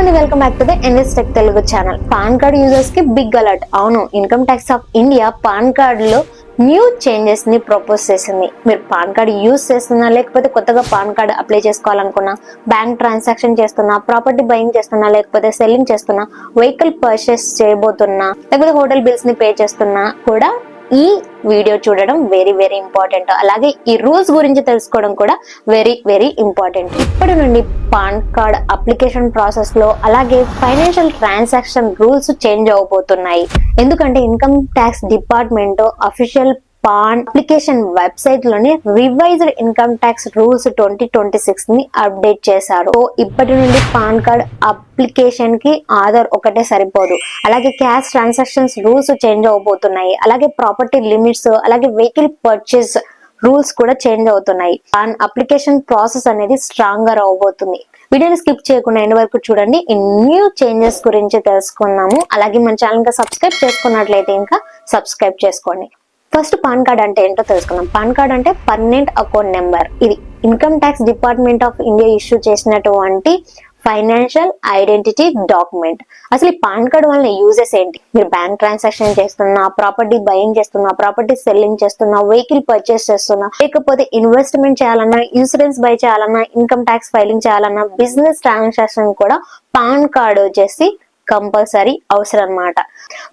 అండి, welcome back to the NS tech Telugu channel. PAN card users కి big alert. అవును, income tax of India PAN card లో new changes ని propose చేసింది. మీరు పాన్ కార్డ్ యూజ్ చేస్తున్నా, లేకపోతే కొత్తగా పాన్ కార్డ్ అప్లై చేసుకోవాలనుకున్నా, బ్యాంక్ ట్రాన్సాక్షన్ చేస్తున్నా, ప్రాపర్టీ బయింగ్ చేస్తున్నా, లేకపోతే సెల్లింగ్ చేస్తున్నా, వెహికల్ పర్చేస్ చేయబోతున్నా, లేకపోతే హోటల్ బిల్స్ ని పే చేస్తున్నా కూడా ఈ వీడియో చూడడం వెరీ వెరీ ఇంపార్టెంట్. అలాగే ఈ రూల్స్ గురించి తెలుసుకోవడం కూడా వెరీ వెరీ ఇంపార్టెంట్. ఇప్పటి నుండి పాన్ కార్డ్ అప్లికేషన్ ప్రాసెస్ లో అలాగే ఫైనాన్షియల్ ట్రాన్సాక్షన్ రూల్స్ చేంజ్ అవబోతున్నాయి. ఎందుకంటే income tax department official pan application website లోని రివైజ్డ్ ఇన్కమ్ ట్యాక్స్ రూల్స్ 2026 ని అప్డేట్ చేశారు. ఇప్పటి నుండి పాన్ కార్డ్ అప్లికేషన్ కి ఆధార్ ఒకటే సరిపోదు. అలాగే క్యాష్ ట్రాన్సాక్షన్స్ రూల్స్ చేంజ్ అవబోతున్నాయి. అలాగే ప్రాపర్టీ లిమిట్స్, అలాగే వెహికల్ పర్చేస్ రూల్స్ కూడా చేంజ్ అవుతున్నాయి. పాన్ అప్లికేషన్ ప్రాసెస్ అనేది స్ట్రాంగర్ అవబోతుంది. వీడియోని స్కిప్ చేయకుండా ఎండ్ వరకు చూడండి. ఈ న్యూ చేంజెస్ గురించి తెలుసుకున్నాము. అలాగే మన ఛానల్ ఇంకా సబ్స్క్రైబ్ చేసుకున్నట్లయితే ఇంకా సబ్స్క్రైబ్ చేసుకోండి. ఫస్ట్ పాన్ కార్డ్ అంటే ఏంటో తెలుసుకుందాం. పాన్ కార్డ్ అంటే పర్మనెంట్ అకౌంట్ నెంబర్. ఇది income tax department of India issue చేసినటువంటి ఫైనాన్షియల్ ఐడెంటిటీ డాక్యుమెంట్. అసలు ఈ పాన్ కార్డ్ వల్ల యూజెస్ ఏంటి? మీరు బ్యాంక్ ట్రాన్సాక్షన్ చేస్తున్నా, ప్రాపర్టీ బయింగ్ చేస్తున్నా, ప్రాపర్టీ సెల్లింగ్ చేస్తున్నా, వెహికల్ పర్చేస్ చేస్తున్నా, లేకపోతే ఇన్వెస్ట్మెంట్ చేయాలన్నా, ఇన్సూరెన్స్ బై చేయాలన్నా, ఇన్కమ్ ట్యాక్స్ ఫైలింగ్ చేయాలన్నా, బిజినెస్ ట్రాన్సాక్షన్ కూడా పాన్ కార్డ్ వచ్చేసి కంపల్సరీ అవసరం అన్నమాట.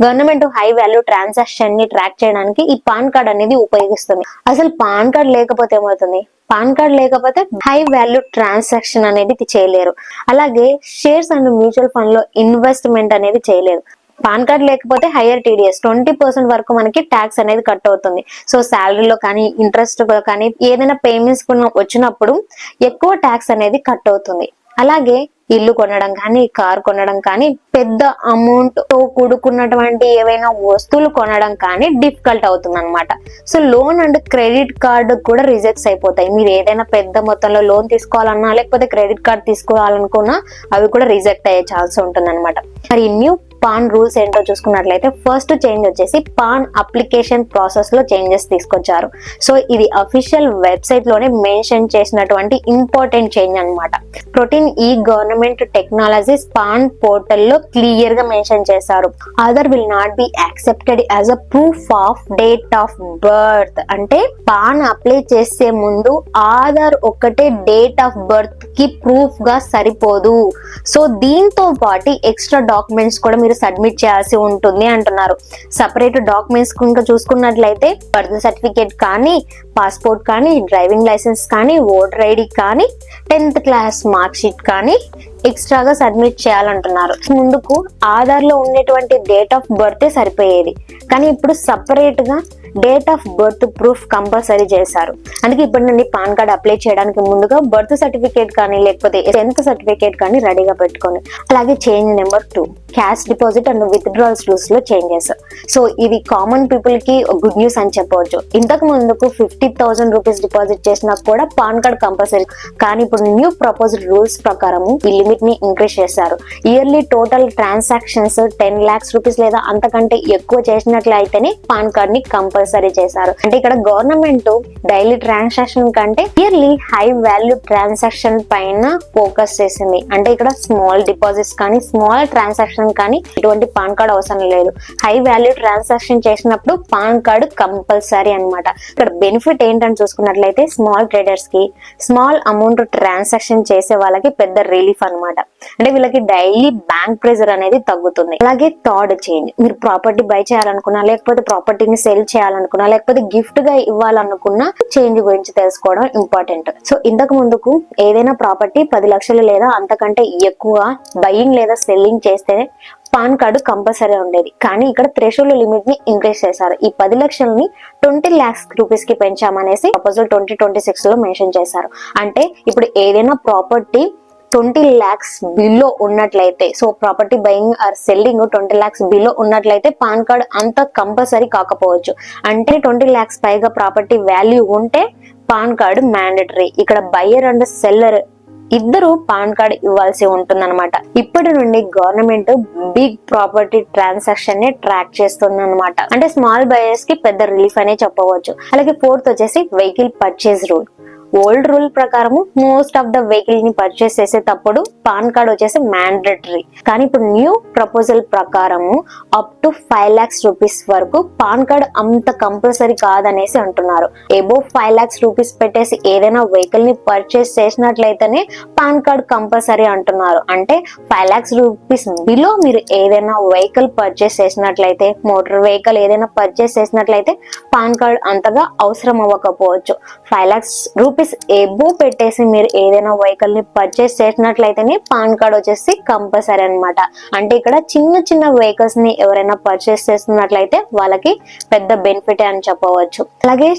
గవర్నమెంట్ హై వాల్యూ ట్రాన్సాక్షన్ ని ట్రాక్ చేయడానికి ఈ పాన్ కార్డ్ అనేది ఉపయోగిస్తుంది. అసలు పాన్ కార్డ్ లేకపోతే ఏమవుతుంది? పాన్ కార్డ్ లేకపోతే హై వాల్యూ ట్రాన్సాక్షన్ అనేది చేయలేరు. అలాగే షేర్స్ అండ్ మ్యూచువల్ ఫండ్ లో ఇన్వెస్ట్మెంట్ అనేది చేయలేరు. పాన్ కార్డ్ లేకపోతే హైయర్ టీడీఎస్ 20% వరకు మనకి ట్యాక్స్ అనేది కట్ అవుతుంది. సో శాలరీలో కానీ, ఇంట్రెస్ట్ లో కానీ, ఏదైనా పేమెంట్స్ వచ్చినప్పుడు ఎక్కువ ట్యాక్స్ అనేది కట్ అవుతుంది. అలాగే ఇల్లు కొనడం కానీ, కార్ కొనడం కానీ, పెద్ద అమౌంట్ తో కూడుకున్నటువంటి ఏవైనా వస్తువులు కొనడం కానీ డిఫికల్ట్ అవుతుంది అనమాట. So loan and credit card కూడా రిజెక్ట్స్ అయిపోతాయి. మీరు ఏదైనా పెద్ద మొత్తంలో లోన్ తీసుకోవాలన్నా, లేకపోతే క్రెడిట్ కార్డ్ తీసుకోవాలనుకున్నా అవి కూడా రిజెక్ట్ అయ్యే ఛాన్స్ ఉంటుంది అనమాట. మరి న్యూ పాన్ రూల్స్ ఏంటో చూసుకున్నట్లయితే ఫస్ట్ చేంజ్ వచ్చేసి పాన్ అప్లికేషన్ ప్రాసెస్ లో చేంజెస్ తీసుకొచ్చారు. సో ఇది అఫీషియల్ వెబ్సైట్ లోనే మెన్షన్ చేసినటువంటి ఇంపార్టెంట్ చేంజ్ అనమాట. ప్రోటీన్ ఈ గవర్నమెంట్ టెక్నాలజీస్ పాన్ పోర్టల్ లో క్లియర్ గా మెన్షన్ చేశారు. Aadhaar will not be accepted as a proof of date of birth. అంటే పాన్ అప్లై చేసే ముందు ఆధార్ ఒక్కటే డేట్ ఆఫ్ బర్త్ కి ప్రూఫ్ గా సరిపోదు. సో దీంతో పాటు ఎక్స్ట్రా డాక్యుమెంట్స్ కూడా మీరు సబ్మిట్ చేయాల్సి ఉంటుంది అంటున్నారు. సపరేట్ డాక్యుమెంట్స్ కనుక చూసుకున్నట్లయితే బర్త్ సర్టిఫికేట్ కానీ, పాస్పోర్ట్ కానీ, డ్రైవింగ్ లైసెన్స్ కానీ, ఓటర్ ఐడి కానీ, 10th క్లాస్ మార్క్ షీట్ కానీ ఎక్స్ట్రాగా సబ్మిట్ చేయాలంటున్నారు. ముందుకు ఆధార్ లో ఉండేటువంటి డేట్ ఆఫ్ బర్త్ సరిపోయేది, కానీ ఇప్పుడు సపరేట్ గా date of birth proof compulsory చేశారు. అందుకే ఇప్పటి నుండి పాన్ కార్డ్ అప్లై చేయడానికి ముందుగా బర్త్ సర్టిఫికేట్ కానీ, లేకపోతే 10th సర్టిఫికేట్ కానీ రెడీగా పెట్టుకోండి. అలాగే change number 2, cash deposit and withdrawals rules లో చేంజెస్. సో ఇది కామన్ పీపుల్ కి గుడ్ న్యూస్ అని చెప్పవచ్చు. ఇంతకు ముందుకు 50,000 రూపీస్ డిపాజిట్ చేసినా కూడా పాన్ కార్డ్ కంపల్సరీ, కానీ ఇప్పుడు న్యూ ప్రపోజ్డ్ రూల్స్ ప్రకారం ఈ లిమిట్ ని ఇంక్రీజ్ చేశారు. Yearly total transactions 10 lakhs rupees లేదా అంతకంటే ఎక్కువ చేసినట్లయితేనే పాన్ కార్డ్ ని కంపల్సరీ చేశారు. అంటే ఇక్కడ గవర్నమెంట్ డైలీ ట్రాన్సాక్షన్ కంటే ఇయర్లీ హై వాల్యూ ట్రాన్సాక్షన్ పైన ఫోకస్ చేసింది. అంటే ఇక్కడ స్మాల్ డిపాజిట్స్ కానీ, స్మాల్ ట్రాన్సాక్షన్ కానీ ఇటువంటి పాన్ కార్డ్ అవసరం లేదు. హై వాల్యూ ట్రాన్సాక్షన్ చేసినప్పుడు పాన్ కార్డ్ కంపల్సరీ అన్నమాట. ఇక్కడ బెనిఫిట్ ఏంటని చూసుకున్నట్లయితే స్మాల్ ట్రేడర్స్ కి, స్మాల్ అమౌంట్ ట్రాన్సాక్షన్ చేసే వాళ్ళకి పెద్ద రిలీఫ్ అన్నమాట. అంటే వీళ్ళకి డైలీ బ్యాంక్ ప్రెజర్ అనేది తగ్గుతుంది. అలాగే థర్డ్ చేంజ్, మీరు ప్రాపర్టీ బై చేయాలనుకున్నా, లేకపోతే ప్రాపర్టీని సెల్ చేయాలనుకున్నా, లేకపోతే గిఫ్ట్ గా ఇవ్వాలనుకున్నా చేంజ్ గురించి తెలుసుకోవడం ఇంపార్టెంట్. సో ఇంతకు ముందుకు ఏదైనా ప్రాపర్టీ 10 లక్షలు లేదా అంతకంటే ఎక్కువ బయింగ్ లేదా సెల్లింగ్ చేస్తే పాన్ కార్డు కంపల్సరీ ఉండేది. కానీ ఇక్కడ థ్రెషోల్డ్ లిమిట్ ని ఇంక్రీజ్ చేశారు. ఈ 10 లక్షలని 20 lakhs రూపీస్ కి పెంచామనేసి ప్రపోజల్ 2026 లో మెన్షన్ చేశారు. అంటే ఇప్పుడు ఏదైనా ప్రాపర్టీ 20 lakhs బిలో ఉన్నట్లయితే, so property buying are selling 20 lakhs below ఉన్నట్లయితే పాన్ కార్డ్ అంత కంపల్సరీ కాకపోవచ్చు. అంటే 20 lakhs పైగా ప్రాపర్టీ వాల్యూ ఉంటే పాన్ కార్డ్ మ్యాండేటరీ. ఇక్కడ బయ్యర్ అండ్ సెల్లర్ ఇద్దరు పాన్ కార్డ్ ఇవ్వాల్సి ఉంటుందన్నమాట. ఇప్పటి నుండి గవర్నమెంట్ బిగ్ ప్రాపర్టీ ట్రాన్సాక్షన్ ని ట్రాక్ చేస్తుంది అనమాట. అంటే స్మాల్ బయర్స్ కి పెద్ద రిలీఫ్ అనే చెప్పవచ్చు. అలాగే 4th వచ్చేసి vehicle purchase rule. Old rule ప్రకారము మోస్ట్ ఆఫ్ ద వెహికల్ ని పర్చేస్ చేసేటప్పుడు పాన్ కార్డ్ వచ్చేసి మ్యాండేటరీ. కానీ ఇప్పుడు న్యూ ప్రపోజల్ ప్రకారము అప్ టు 5 lakhs రూపీస్ వరకు పాన్ కార్డ్ అంత కంపల్సరీ కాదనేసి అంటున్నారు. అబోవ్ 5 lakhs రూపీస్ పెట్టేసి ఏదైనా వెహికల్ ని పర్చేస్ చేసినట్లయితేనే పాన్ కార్డ్ కంపల్సరీ అంటున్నారు. అంటే 5 lakhs రూపీస్ బిలో మీరు ఏదైనా వెహికల్ పర్చేస్ చేసినట్లయితే, మోటార్ వెహికల్ ఏదైనా పర్చేస్ చేసినట్లయితే పాన్ కార్డ్ అంతగా అవసరం అవ్వకపోవచ్చు. 5 lakhs రూపీస్ ఎబో పెట్టేసి మీరు ఏదైనా వెహికల్ ని పర్చేస్ చేసినట్లయితేనే పాన్ కార్డ్ వచ్చేసి కంపల్సరీ అన్నమాట. అంటే ఇక్కడ చిన్న చిన్న వెహికల్స్ ని ఎవరైనా పర్చేస్ చేస్తున్నట్లయితే వాళ్ళకి పెద్ద బెనిఫిట్ అని చెప్పవచ్చు. అలాగే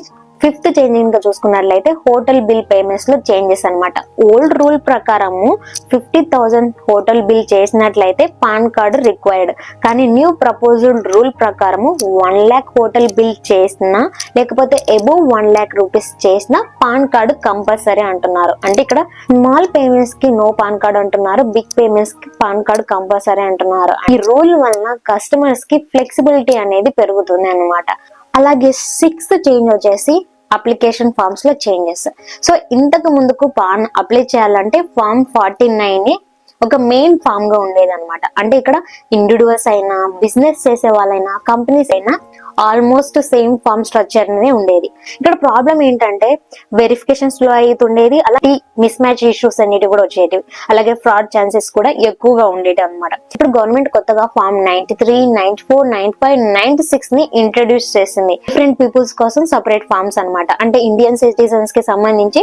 ఫిఫ్త్ చేంజింగ్ గా చూసుకున్నట్లయితే హోటల్ బిల్ పేమెంట్స్ లో చేంజెస్ అన్నమాట. ఓల్డ్ రూల్ ప్రకారము 50,000 హోటల్ బిల్ చేసినట్లయితే పాన్ కార్డు రిక్వైర్డ్. కానీ న్యూ ప్రపోజల్ రూల్ ప్రకారము 1 lakh హోటల్ బిల్ చేసినా లేకపోతే అబోవ్ 1 lakh రూపీస్ చేసినా పాన్ కార్డు కంపల్సరీ అంటున్నారు. అంటే ఇక్కడ స్మాల్ పేమెంట్స్ కి నో పాన్ కార్డ్ అంటున్నారు, బిగ్ పేమెంట్స్ కి పాన్ కార్డు కంపల్సరీ అంటున్నారు. ఈ రూల్ వలన కస్టమర్స్ కి ఫ్లెక్సిబిలిటీ అనేది పెరుగుతుంది అన్నమాట. అలాగే 6th చేంజ్ వచ్చేసి అప్లికేషన్ ఫామ్స్ లో చేంజెస్. సో ఇంతకు ముందుకు పాన్ అప్లై చేయాలంటే ఫామ్ 49 ఒక మెయిన్ ఫామ్ గా ఉండేది అనమాట. అంటే ఇక్కడ ఇండివిజువల్స్ అయినా, బిజినెస్ చేసే వాళ్ళైనా, కంపెనీస్ అయినా ఆల్మోస్ట్ సేమ్ ఫామ్ స్ట్రక్చర్ అనేది ఉండేది. ఇక్కడ ప్రాబ్లం ఏంటంటే వెరిఫికేషన్స్ లో అవుతుండేది, అలాగే మిస్ మ్యాచ్ ఇష్యూస్ అనేవి కూడా వచ్చేటివి, అలాగే ఫ్రాడ్ ఛాన్సెస్ కూడా ఎక్కువగా ఉండేవి అనమాట. ఇప్పుడు గవర్నమెంట్ కొత్తగా ఫామ్ 93, 94, 95, 96 ని ఇంట్రడ్యూస్ చేసింది. డిఫరెంట్ పీపుల్స్ కోసం సపరేట్ ఫామ్స్ అన్నమాట. అంటే ఇండియన్ సిటిజన్స్ కి సంబంధించి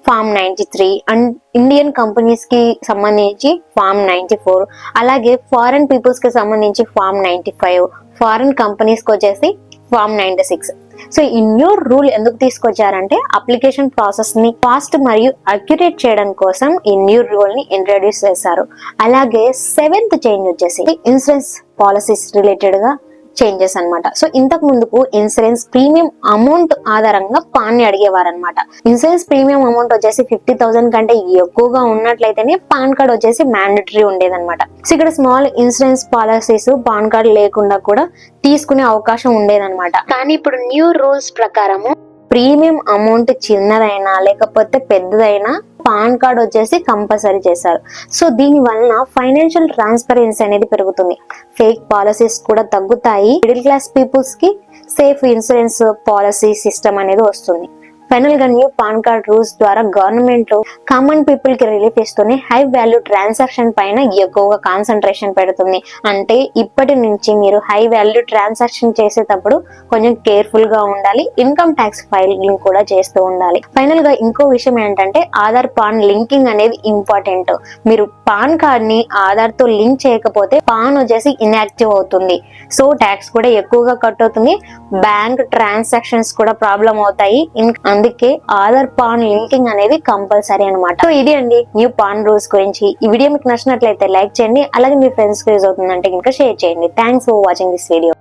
ఫామ్ 93 అండ్ ఇండియన్ కంపెనీస్ కి సంబంధించి ఫామ్ 94, అలాగే ఫారెన్ పీపుల్స్ కి సంబంధించి ఫామ్ 95, ఫారెన్ కంపెనీస్ కి వచ్చేసి ఫామ్ 96. సో ఈ న్యూ రూల్ ఎందుకు తీసుకొచ్చారంటే అప్లికేషన్ ప్రాసెస్ ని ఫాస్ట్ మరియు అక్యురేట్ చేయడం కోసం ఈ న్యూ రూల్ ని ఇంట్రడ్యూస్ చేశారు. అలాగే 7th చేంజ్ వచ్చేసి ఇన్సూరెన్స్ పాలసీస్ రిలేటెడ్ గా చేంజెస్ అన్నమాట. సో ఇంతకు ముందుకు ఇన్సూరెన్స్ ప్రీమియం అమౌంట్ ఆధారంగా పాన్ ని అడిగేవారు అనమాట. ఇన్సూరెన్స్ ప్రీమియం అమౌంట్ వచ్చేసి 50,000 కంటే ఎక్కువగా ఉన్నట్లయితేనే పాన్ కార్డ్ వచ్చేసి మ్యాండేటరీ ఉండేదన్నమాట. సో ఇక్కడ small insurance policies pan card లేకుండా కూడా తీసుకునే అవకాశం ఉండేదన్నమాట. కానీ ఇప్పుడు న్యూ రూల్స్ ప్రకారము ప్రీమియం అమౌంట్ చిన్నదైనా లేకపోతే పెద్దదైనా పాన్ కార్డ్ వచ్చేసి కంపల్సరీ చేశారు. సో దీని వలన ఫైనాన్షియల్ ట్రాన్స్పరెన్సీ అనేది పెరుగుతుంది, ఫేక్ పాలసీస్ కూడా తగ్గుతాయి, మిడిల్ క్లాస్ పీపుల్స్ కి సేఫ్ ఇన్సూరెన్స్ పాలసీ సిస్టమ్ అనేది వస్తుంది. ఫైనల్ గా న్యూ పాన్ కార్డ్ రూల్స్ ద్వారా గవర్నమెంట్ కామన్ పీపుల్ కి రిలీఫ్ ఇస్తూనే హై వాల్యూ ట్రాన్సాక్షన్ పైన ఎక్కువగా కాన్సన్ట్రేషన్ పెడుతుంది. అంటే ఇప్పటి నుంచి మీరు హై వాల్యూ ట్రాన్సాక్షన్ చేసేటప్పుడు కొంచెం కేర్ఫుల్ గా ఉండాలి, ఇన్కమ్ ట్యాక్స్ ఫైలింగ్ కూడా చేస్తూ ఉండాలి. ఫైనల్ గా ఇంకో విషయం ఏంటంటే ఆధార్ పాన్ లింకింగ్ అనేది ఇంపార్టెంట్. మీరు పాన్ కార్డ్ ని ఆధార్ తో లింక్ చేయకపోతే పాన్ వచ్చేసి ఇన్యాక్టివ్ అవుతుంది. సో ట్యాక్స్ కూడా ఎక్కువగా కట్ అవుతుంది, బ్యాంక్ ట్రాన్సాక్షన్స్ కూడా ప్రాబ్లం అవుతాయి. అందుకే ఆధార్ పాన్ లింకింగ్ అనేది కంపల్సరీ అనమాట. సో ఇది అండి న్యూ పాన్ రూల్స్ గురించి. ఈ వీడియో మీకు నచ్చినట్లయితే లైక్ చేయండి, అలాగే మీ ఫ్రెండ్స్ కి యూజ్ అవుతుందంటే ఇంకా షేర్ చేయండి. Thanks for watching this video.